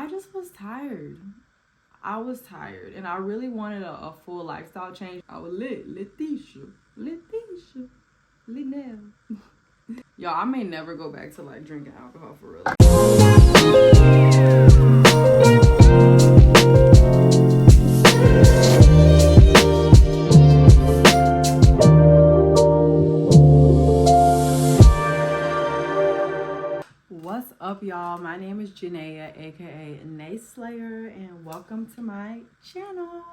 just was tired. I was tired and I really wanted a full lifestyle change. I was Letitia, Linnell. Y'all, I may never go back to like drinking alcohol for real. What's up, y'all? My name is Janaea, aka Nay Slayer, and welcome to my channel.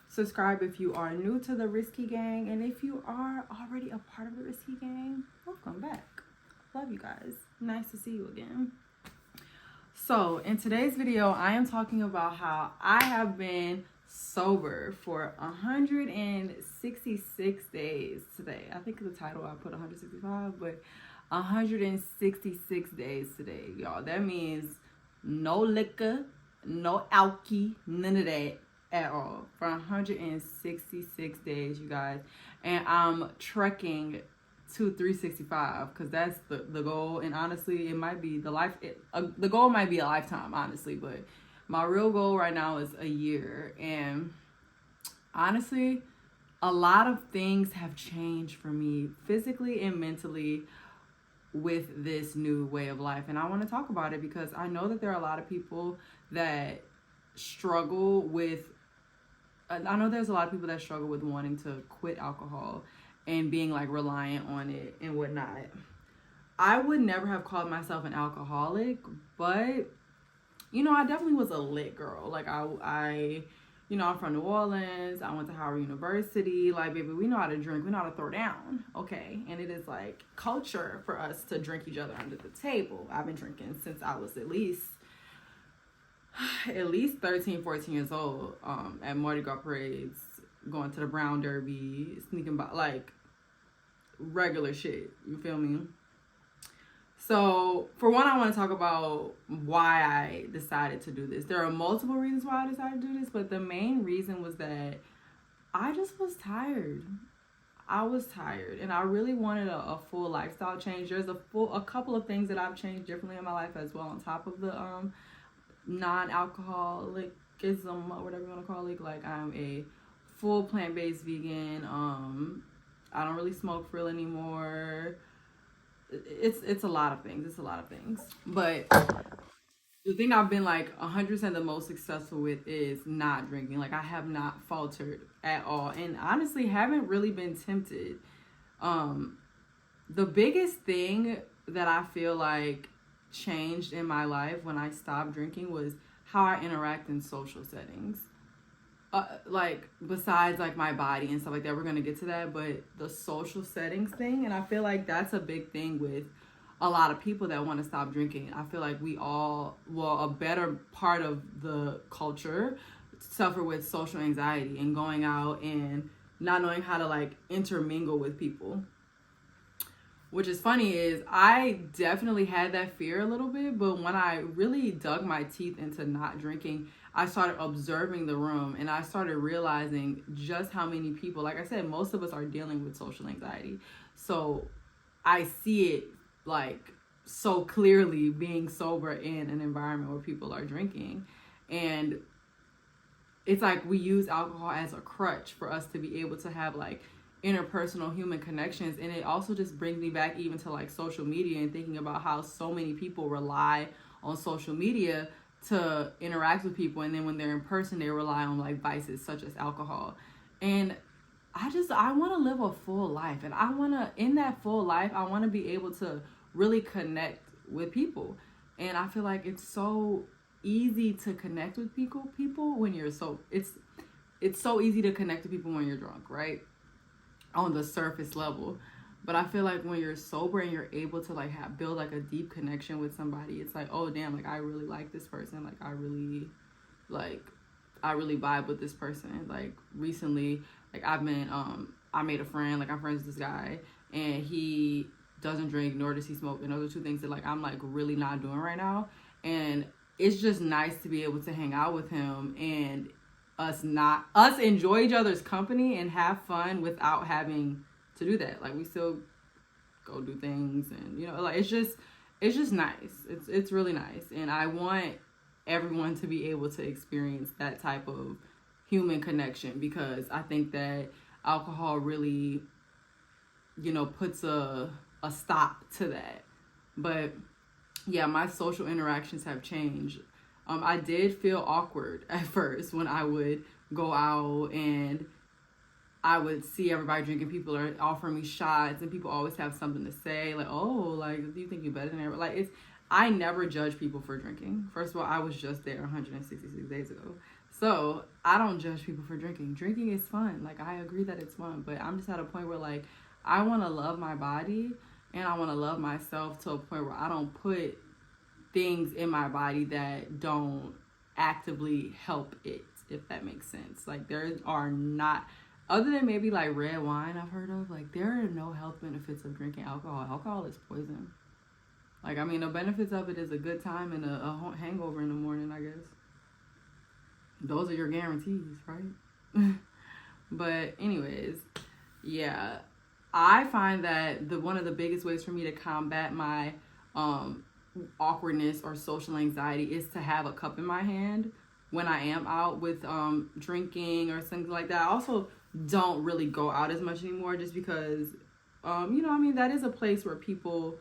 Subscribe if you are new to the Risky Gang, and if you are already a part of the Risky Gang, welcome back. Love you guys. Nice to see you again. So in today's video, I am talking about how I have been sober for 166 days today. I think the title I put 165, but 166 days today, y'all. That means no liquor, no alky, none of that at all for 166 days, you guys. And I'm trekking to 365 because that's the goal. And honestly, it might be the goal might be a lifetime, honestly, but my real goal right now is a year. And honestly, a lot of things have changed for me physically and mentally with this new way of life, and I want to talk about it because I know that there are a lot of people that struggle with wanting to quit alcohol and being like reliant on it and whatnot. I would never have called myself an alcoholic, but you know, I definitely was a lit girl. Like I you know, I'm from New Orleans. I went to Howard University. Like, baby, we know how to drink. We know how to throw down, okay? And it is, like, culture for us to drink each other under the table. I've been drinking since I was at least 13, 14 years old, at Mardi Gras parades, going to the Brown Derby, sneaking by, like, regular shit. You feel me? So, for one, I want to talk about why I decided to do this. There are multiple reasons why I decided to do this, but the main reason was that I just was tired. I was tired, and I really wanted a full lifestyle change. There's a couple of things that I've changed differently in my life as well, on top of the non-alcoholicism, or whatever you want to call it. Like, I'm a full plant-based vegan. I don't really smoke for real anymore. It's a lot of things. But the thing I've been like 100% the most successful with is not drinking. Like, I have not faltered at all, and honestly haven't really been tempted. The biggest thing that I feel like changed in my life when I stopped drinking was how I interact in social settings. Like, besides like my body and stuff like that, we're gonna get to that, but the social settings thing, and I feel like that's a big thing with a lot of people that want to stop drinking. I feel like a better part of the culture suffer with social anxiety and going out and not knowing how to like intermingle with people. Which is funny is I definitely had that fear a little bit, but when I really dug my teeth into not drinking, I started observing the room and I started realizing just how many people, like I said, most of us are dealing with social anxiety. So I see it like so clearly being sober in an environment where people are drinking. And it's like we use alcohol as a crutch for us to be able to have like interpersonal human connections. And it also just brings me back even to like social media and thinking about how so many people rely on social media to interact with people, and then when they're in person they rely on like vices such as alcohol. And I want to live a full life, and in that full life I want to be able to really connect with people. And I feel like it's so easy to connect with people when you're it's so easy to connect to people when you're drunk, right? On the surface level. But I feel like when you're sober and you're able to like build like a deep connection with somebody, it's like, oh damn, like I really like this person. Like I really vibe with this person. Like recently, like I made a friend, like I'm friends with this guy, and he doesn't drink nor does he smoke. And those are two things that like I'm like really not doing right now. And it's just nice to be able to hang out with him and us enjoy each other's company and have fun without having to do that. Like we still go do things, and you know, like it's just nice. It's really nice. And I want everyone to be able to experience that type of human connection, because I think that alcohol really, puts a stop to that. But yeah, my social interactions have changed. I did feel awkward at first when I would go out and I would see everybody drinking. People are offering me shots, and people always have something to say, like, "Oh, like, do you think you're better than everybody?" Like, I never judge people for drinking. First of all, I was just there 166 days ago, so I don't judge people for drinking. Drinking is fun. Like, I agree that it's fun, but I'm just at a point where, like, I want to love my body and I want to love myself to a point where I don't put things in my body that don't actively help it, if that makes sense. Like, there are not, other than maybe like red wine I've heard of, like, there are no health benefits of drinking alcohol. Alcohol is poison. Like, I mean, the benefits of it is a good time and a hangover in the morning, I guess. Those are your guarantees, right? But anyways, yeah, I find that one of the biggest ways for me to combat my awkwardness or social anxiety is to have a cup in my hand when I am out with drinking or something like that. I also don't really go out as much anymore, just because that is a place where people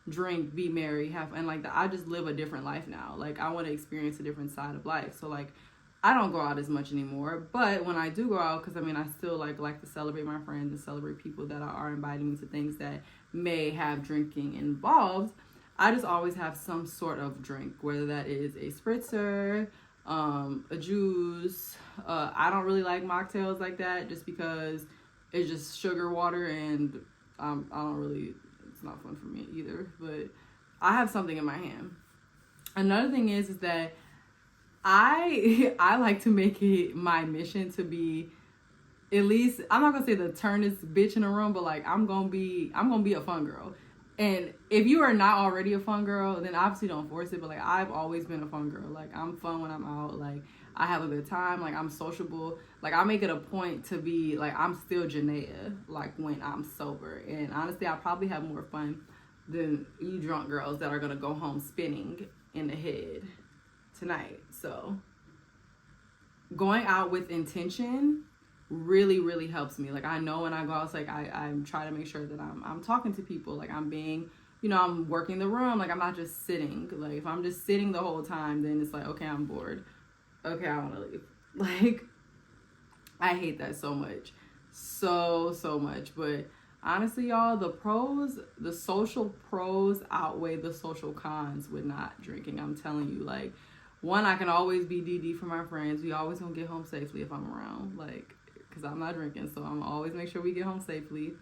drink, be merry, have, and like that. I just live a different life now. Like, I want to experience a different side of life, so like I don't go out as much anymore. But when I do go out, because I still like to celebrate my friends and celebrate people that are inviting me to things that may have drinking involved, I just always have some sort of drink, whether that is a spritzer, a juice. I don't really like mocktails like that, just because it's just sugar water, and I don't really, it's not fun for me either. But I have something in my hand. Another thing is that I like to make it my mission to be, at least, I'm not gonna say the turnest bitch in the room, but like I'm gonna be a fun girl. And if you are not already a fun girl, then obviously don't force it. But like, I've always been a fun girl. Like, I'm fun when I'm out. Like, I have a good time. Like, I'm sociable. Like, I make it a point to be like, I'm still Janaea, like, when I'm sober. And honestly, I probably have more fun than you drunk girls that are gonna go home spinning in the head tonight. So going out with intention really, really helps me. Like, I know when I go out, it's like I'm trying to make sure that I'm talking to people. Like, I'm being, I'm working the room. Like, I'm not just sitting. Like, if I'm just sitting the whole time, then it's like, okay, I'm bored. Okay, I want to leave. Like, I hate that so much. So much. But honestly, y'all, the social pros outweigh the social cons with not drinking. I'm telling you, like, one, I can always be DD for my friends. We always gonna get home safely if I'm around. Like, because I'm not drinking, so I'm always make sure we get home safely.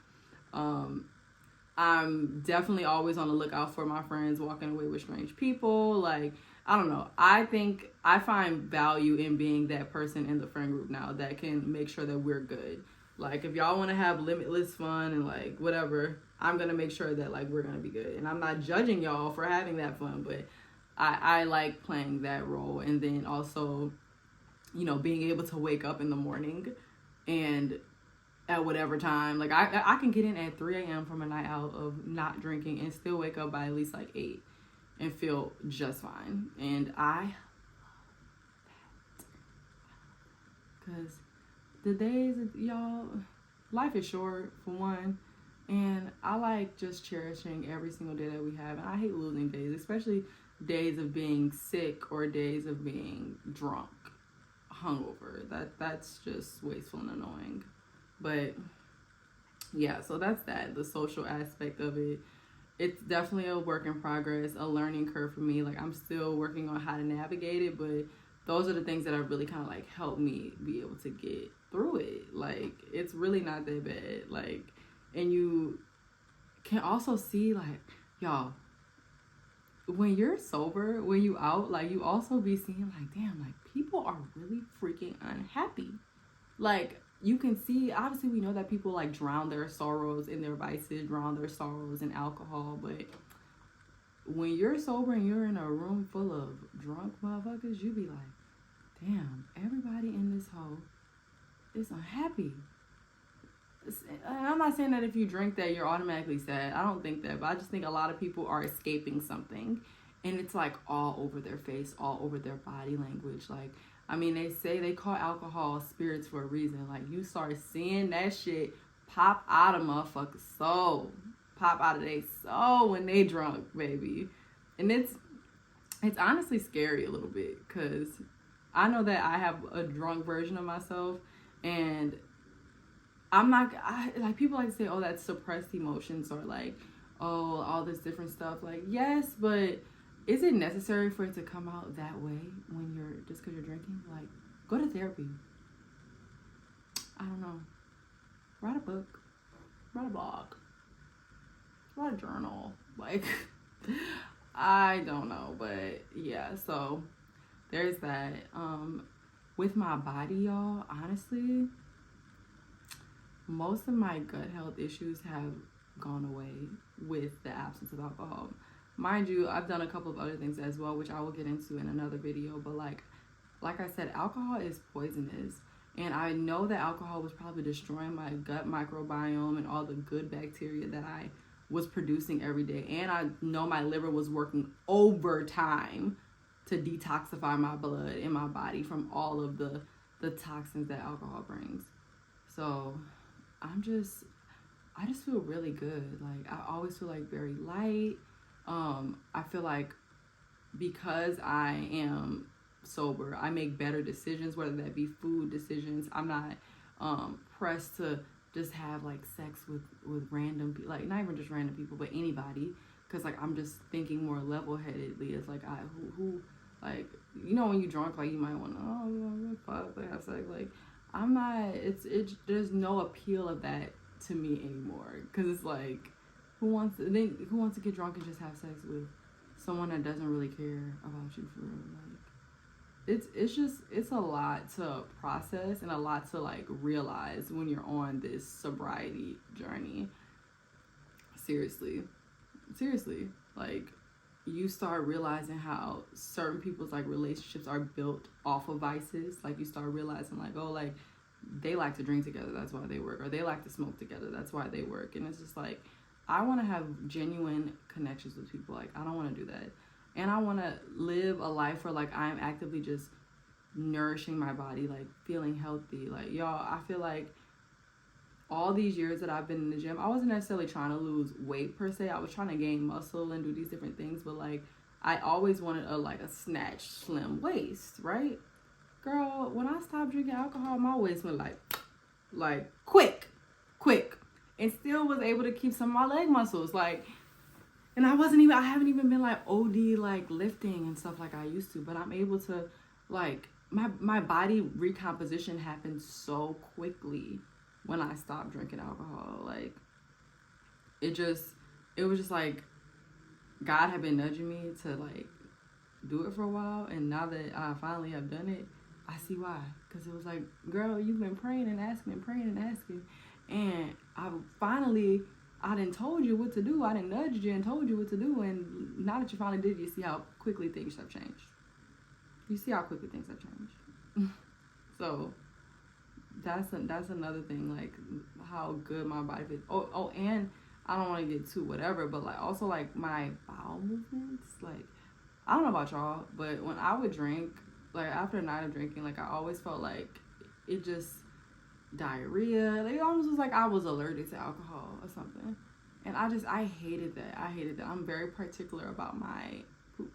I'm definitely always on the lookout for my friends walking away with strange people. Like, I don't know. I think I find value in being that person in the friend group now that can make sure that we're good. Like, if y'all want to have limitless fun and like whatever, I'm gonna make sure that like we're gonna be good. And I'm not judging y'all for having that fun, but I like playing that role. And then also, being able to wake up in the morning and at whatever time, like I can get in at 3 a.m. from a night out of not drinking and still wake up by at least like 8 and feel just fine. And I love that. Because the days, y'all, life is short for one. And I like just cherishing every single day that we have. And I hate losing days, especially days of being sick or days of being drunk, hungover. That's just wasteful and annoying. But yeah, so that's that, the social aspect of it. It's definitely a work in progress, a learning curve for me. Like, I'm still working on how to navigate it, but those are the things that have really kind of like helped me be able to get through it. Like, it's really not that bad. Like, and you can also see, like, y'all, when you're sober, when you out, like, you also be seeing, like, damn, like, people are really freaking unhappy. Like, you can see, obviously, we know that people, like, drown their sorrows in their vices, drown their sorrows in alcohol, but when you're sober and you're in a room full of drunk motherfuckers, you be like, damn, everybody in this hole is unhappy. I'm not saying that if you drink that you're automatically sad. I don't think that, but I just think a lot of people are escaping something, And it's like all over their face, all over their body language. Like, I mean, they say they call alcohol spirits for a reason. Like, you start seeing that shit pop out of motherfuckers' soul, pop out of their soul when they drunk, baby. And it's honestly scary a little bit, because I know that I have a drunk version of myself, and like, people like to say, oh, that's suppressed emotions, or like, oh, all this different stuff. Like, yes, but is it necessary for it to come out that way when you're, just because you're drinking? Like, go to therapy. I don't know. Write a book. Write a blog. Write a journal. Like, I don't know, but yeah, so there's that. With my body, y'all, honestly, most of my gut health issues have gone away with the absence of alcohol. Mind you, I've done a couple of other things as well, which I will get into in another video, but like I said, alcohol is poisonous. And I know that alcohol was probably destroying my gut microbiome and all the good bacteria that I was producing every day. And I know my liver was working overtime to detoxify my blood in my body from all of the toxins that alcohol brings. So I just feel really good. Like, I always feel like very light. I feel like because I am sober, I make better decisions, whether that be food decisions. I'm not pressed to just have like sex with random people, like not even just random people, but anybody, because like I'm just thinking more level-headedly. It's like, who like, you know, when you drunk, like you might want to, oh, you know, fuck, like have sex. Like, I'm not, there's no appeal of that to me anymore, because it's like, who wants to get drunk and just have sex with someone that doesn't really care about you for real? Like, it's a lot to process and a lot to like realize when you're on this sobriety journey. Seriously, like, you start realizing how certain people's like relationships are built off of vices. Like, you start realizing like, oh, like they like to drink together, that's why they work, or they like to smoke together, that's why they work. And it's just like, I want to have genuine connections with people. Like, I don't want to do that. And I want to live a life where like I'm actively just nourishing my body, like feeling healthy. Like, y'all, I feel like all these years that I've been in the gym, I wasn't necessarily trying to lose weight per se. I was trying to gain muscle and do these different things, but like I always wanted a snatch slim waist, right? Girl, when I stopped drinking alcohol, my waist went like quick, and still was able to keep some of my leg muscles. Like, and I haven't even been like OD like lifting and stuff like I used to, but I'm able to, like, my body recomposition happened so quickly when I stopped drinking alcohol. Like, it was just like God had been nudging me to like do it for a while, and now that I finally have done it, I see why. Because it was like, girl, you've been praying and asking, and I done told you what to do. I done nudged you and told you what to do, and now that you finally did, you see how quickly things have changed. So that's another thing, like how good my body feels. Oh, and I don't want to get too whatever, but like also like my bowel movements. Like, I don't know about y'all, but when I would drink, like after a night of drinking, like I always felt like it just diarrhea. Like, it almost was like I was allergic to alcohol or something. And I hated that. I'm very particular about my poop.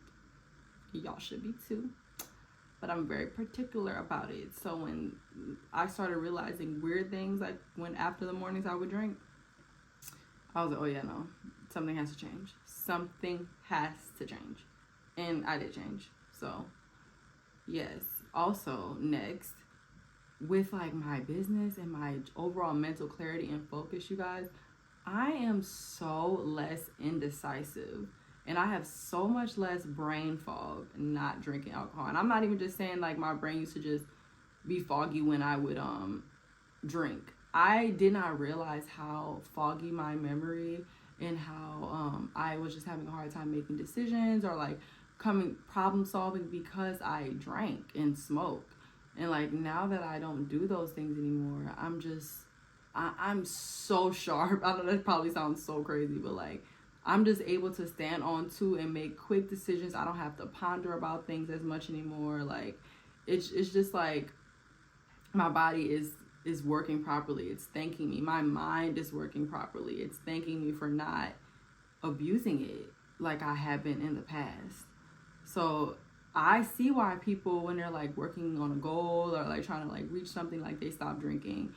Y'all should be too. But I'm very particular about it. So when I started realizing weird things, like when after the mornings I would drink, I was like, oh yeah, no, something has to change. And I did change. So yes. Also, next, with like my business and my overall mental clarity and focus, you guys, I am so less indecisive, and I have so much less brain fog not drinking alcohol. And I'm not even just saying like my brain used to just be foggy when I would drink. I did not realize how foggy my memory, and how I was just having a hard time making decisions or like problem solving because I drank and smoked. And like, now that I don't do those things anymore, I'm so sharp. I know that probably sounds so crazy, but like I'm just able to stand on to and make quick decisions. I don't have to ponder about things as much anymore. Like, it's just like my body is working properly. It's thanking me. My mind is working properly. It's thanking me for not abusing it like I have been in the past. So I see why people, when they're like working on a goal or like trying to like reach something, like they stop drinking,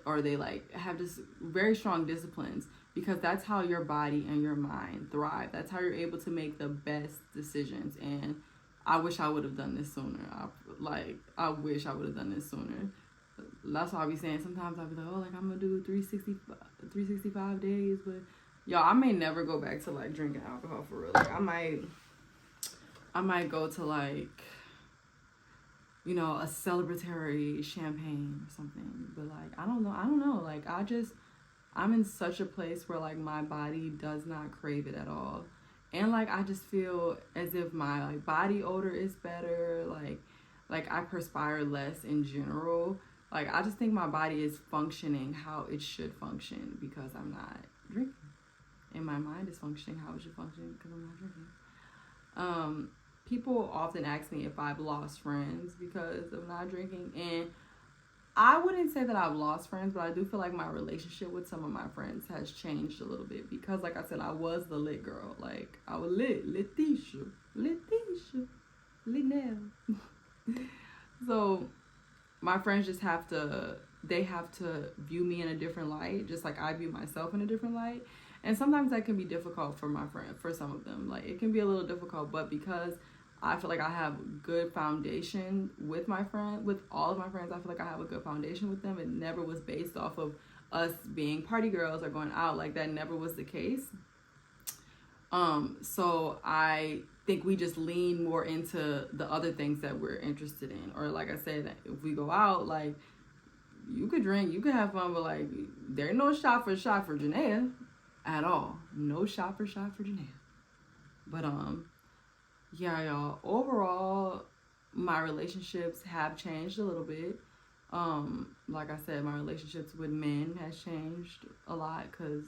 or they like have just very strong disciplines, because that's how your body and your mind thrive. That's how you're able to make the best decisions. And I wish I would have done this sooner. I wish I would have done this sooner. That's why I be saying sometimes I'll be like, oh, like I'm gonna do 365 days, but y'all, I may never go back to like drinking alcohol for real. Like I might go to like, you know, a celebratory champagne or something. But like I don't know. Like I'm in such a place where like my body does not crave it at all. And like I just feel as if my like body odor is better, like I perspire less in general. Like I just think my body is functioning how it should function because I'm not drinking. And my mind is functioning how it should function because I'm not drinking. People often ask me if I've lost friends because of not drinking, and I wouldn't say that I've lost friends, but I do feel like my relationship with some of my friends has changed a little bit because, like I said, I was the lit girl. Like, I was Letitia, Linnell. So, my friends just have to view me in a different light, just like I view myself in a different light. And sometimes that can be difficult for for some of them. Like, it can be a little difficult, but because I feel like I have good foundation with all of my friends. I feel like I have a good foundation with them. It never was based off of us being party girls or going out. Like that never was the case. So I think we just lean more into the other things that we're interested in. Or like I said, if we go out, like you could drink, you could have fun, but like there's no shot for Janaea at all. No shot for Janaea. But yeah, y'all, overall, my relationships have changed a little bit. Like I said, my relationships with men has changed a lot because,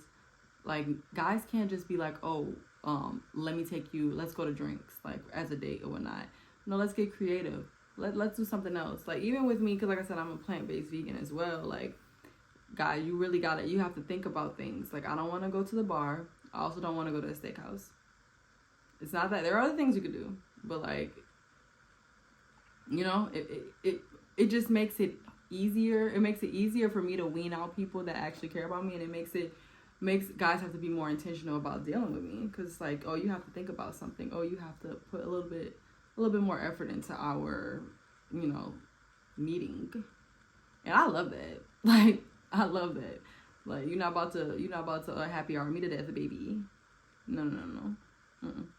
like, guys can't just be like, oh, let's go to drinks, like, as a date or whatnot. No, let's get creative. Let's do something else. Like, even with me, because, like I said, I'm a plant-based vegan as well. Like, guy, you really you have to think about things. Like, I don't want to go to the bar. I also don't want to go to a steakhouse. It's not that there are other things you could do, but like, you know, it just makes it easier. It makes it easier for me to wean out people that actually care about me, and it makes guys have to be more intentional about dealing with me because it's like, oh, you have to think about something. Oh, you have to put a little bit more effort into our, you know, meeting, and I love that. Like, I love that. Like, you're not about to happy hour me to death, baby. No. Mm-mm.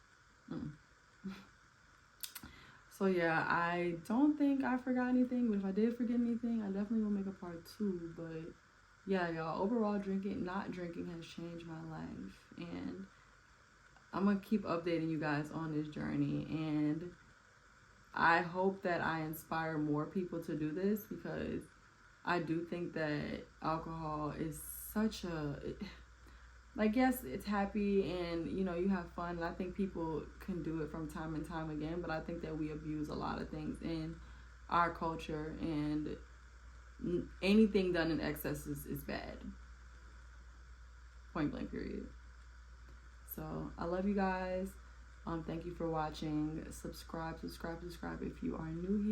So yeah, I don't think I forgot anything, but if I did forget anything, I definitely will make a part 2. But yeah, y'all, overall not drinking has changed my life, and I'm gonna keep updating you guys on this journey, and I hope that I inspire more people to do this because I do think that alcohol is like, yes, it's happy and, you know, you have fun. And I think people can do it from time and time again. But I think that we abuse a lot of things in our culture. And anything done in excess is bad. Point blank, period. So, I love you guys. Thank you for watching. Subscribe if you are new